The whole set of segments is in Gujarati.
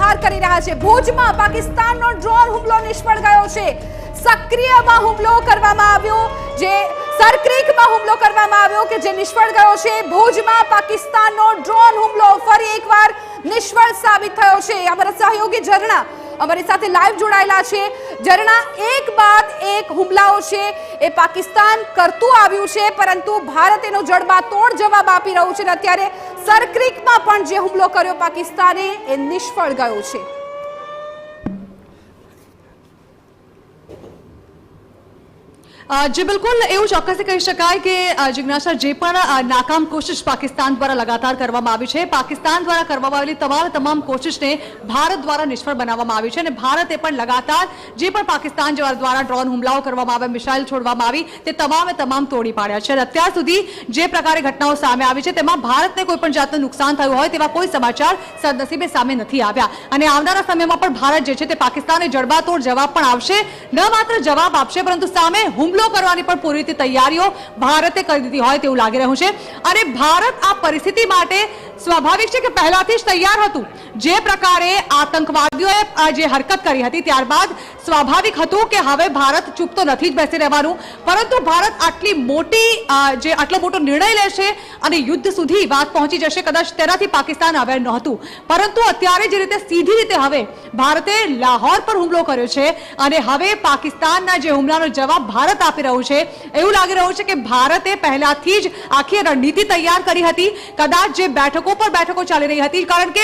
લગાતાર કરી રહ્યા છે। ભુજમાં પાકિસ્તાનનો ડ્રોન હુમલો નિષ્ફળ ગયો છે। સક્રિયમાં હુમલો કરવામાં આવ્યો, જે સરક્રીકમાં હુમલો કરવામાં આવ્યો કે જે નિષ્ફળ ગયો છે। ભુજમાં પાકિસ્તાનનો ડ્રોન હુમલો ફરી એકવાર નિષ્ફળ સાબિત થયો છે। અમારા સહયોગી ઝરણા અમારી સાથે લાઈવ જોડાયેલા છે। ઝરણા, એક બાદ એક હુમલાઓ છે એ પાકિસ્તાન કરતું આવ્યું છે, પરંતુ ભારત એનો જડબાતોડ જવાબ આપી રહ્યું છે અને અત્યારે સરક્રીકમાં પણ જે હુમલો કર્યો પાકિસ્તાને એ નિષ્ફળ ગયો છે। जी बिल्कुल એવું ચોક્કસ કહી શકાય કે જિજ્ઞાસા જે પણ નાકામ કોશિશ પાકિસ્તાન દ્વારા લગાતાર કરવામાં આવી છે, પાકિસ્તાન દ્વારા કરવામાં આવેલી તમામ કોશિશને ભારત દ્વારા નિષ્ફળ બનાવવામાં આવી છે અને ભારતે પણ લગાતાર જે પણ પાકિસ્તાન દ્વારા ડ્રોન હુમલાઓ કરવામાં આવ્યા, મિસાઇલ છોડવામાં આવી, તે તમામ તોડી પાડ્યા છે। અત્યાર સુધી જે પ્રકારે ઘટનાઓ સામે આવી છે તેમાં ભારતને કોઈ પણ જાતનું નુકસાન થયું હોય તેવા કોઈ સમાચાર સદનસીબે સામે નથી આવ્યા અને આવનારા સમયમાં પણ ભારત જે છે તે પાકિસ્તાનને જડબાતોડ જવાબ પણ આપશે। ન માત્ર જવાબ આપશે પરંતુ સામે હુમલો કરવાની પણ પૂરી રીતે તૈયારીઓ ભારતે કરી દીધી હોય તેવું લાગી રહ્યું છે અને ભારત આ પરિસ્થિતિ માટે સ્વાભાવિક છે કે પહેલાથી જ તૈયાર હતું। જે પ્રકારે આતંકવાદીઓએ જે હરકત કરી હતી ત્યારબાદ સ્વાભાવિક હતું કે હવે ભારત ચૂપ તો નથી જ બેસી રહેવાનું, પરંતુ ભારત આટલો મોટો નિર્ણય લેશે અને યુદ્ધ સુધી વાત પહોંચી જશે, કદાચ તેનાથી પાકિસ્તાન અવેર નહોતું, પરંતુ અત્યારે જે રીતે સીધી રીતે હવે ભારતે લાહોર પર હુમલો કર્યો છે અને હવે પાકિસ્તાનના જે હુમલાનો જવાબ ભારત આપી રહ્યું છે, એવું લાગી રહ્યું છે કે ભારતે પહેલાથી જ આખી રણનીતિ તૈયાર કરી હતી। કદાચ જે બેઠકો ચાલી રહી હતી, કારણ કે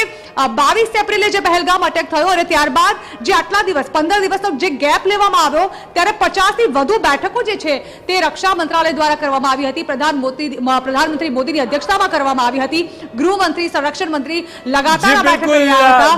22 એપ્રિલે જે પહેલગામ અટેક થયો અને ત્યારબાદ જે આટલા દિવસ 15 દિવસનો જે ગેપ લેવામાં આવ્યો, ત્યારે 50 થી વધુ બેઠકો જે છે તે રક્ષા મંત્રાલય દ્વારા કરવામાં આવી હતી, પ્રધાનમંત્રી મોદીની અધ્યક્ષતામાં કરવામાં આવી હતી, ગૃહમંત્રી, સંરક્ષણ મંત્રી લગાતાર બેઠક કરી રહ્યા હતા।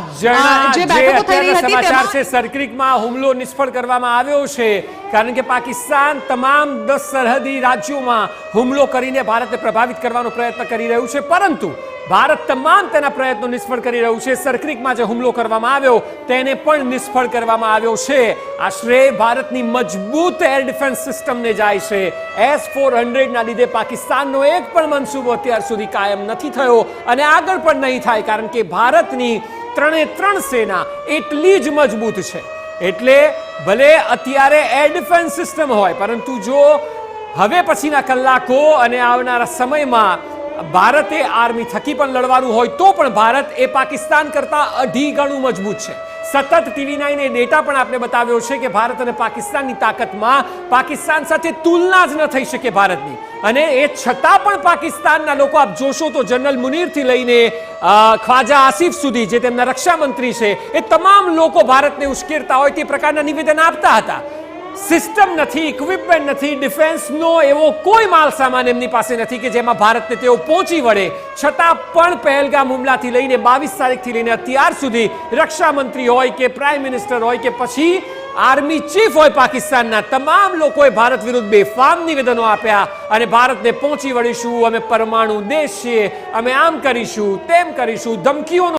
જે બેઠકો થઈ રહી હતી સમાચાર છે સરક્રીકમાં હુમલો નિષ્ફળ કરવામાં આવ્યો છે, કારણ કે પાકિસ્તાન તમામ 10 સરહદી રાજ્યોમાં હુમલો કરીને ભારતને પ્રભાવિત કરવાનો પ્રયત્ન કરી રહ્યું છે, પરંતુ ભારત તમામ તેના પ્રયત્નો નિષ્ફળ કરી રહ્યું છે। સરક્રીકમાં જે હુમલો કરવામાં આવ્યો તેને પણ નિષ્ફળ કરવામાં આવ્યો છે। આ શ્રેય ભારતની મજબૂત એર ડિફેન્સ સિસ્ટમને જાય છે। S-400 ના લીધે પાકિસ્તાનનો એક પણ મનસૂબો અત્યાર સુધી કાયમ નથી થયો અને આગળ પણ નહીં થાય, કારણ કે ભારતની 3 સેના એટલી જ મજબૂત છે। એટલે ભલે અત્યારે એર ડિફેન્સ સિસ્ટમ હોય, પરંતુ જો હવે પછીના કલાકો અને આવનારા સમયમાં ભારતે આર્મી થકી પણ લડવાનું હોય તો પણ ભારત એ પાકિસ્તાન કરતા 2.5 ગણું મજબૂત છે। સતત TV9 એ ડેટા પણ આપણે બતાવ્યો છે કે ભારત અને પાકિસ્તાનની તાકાતમાં પાકિસ્તાન સાથે તુલના જ ન થઈ શકે ભારતની, અને એ છતાં પણ પાકિસ્તાનના લોકો આપ જોશો તો જનરલ મુનીરથી લઈને ખ્વાજા આસિફ સુધી, જે તેમના રક્ષા મંત્રી છે, એ તમામ લોકો ભારતને ઉશ્કેરતા હોય તે પ્રકારના નિવેદન આપતા હતા। સિસ્ટમ નથી, ઇક્વિપમેન્ટ નથી, ડિફેન્સનો એવો કોઈ માલ સામાન એમની પાસે નથી કે જેમાં ભારતને તેઓ પહોંચી વળે, છતાં પણ પહેલગામ હુમલાથી લઈને 22 તારીખથી લઈને અત્યાર સુધી રક્ષા મંત્રી હોય કે પ્રાઇમ મિનિસ્ટર હોય કે પછી આર્મી ચીફ હોય પાકિસ્તાનના, તમામ લોકોએ ભારત વિરુદ્ધ બેફામ નિવેદનો આપ્યા અને ભારતને પહોંચી વળીશું, અમે પરમાણુ દેશ છીએ, અમે આમ કરીશું, તેમ કરીશું, ધમકીઓનો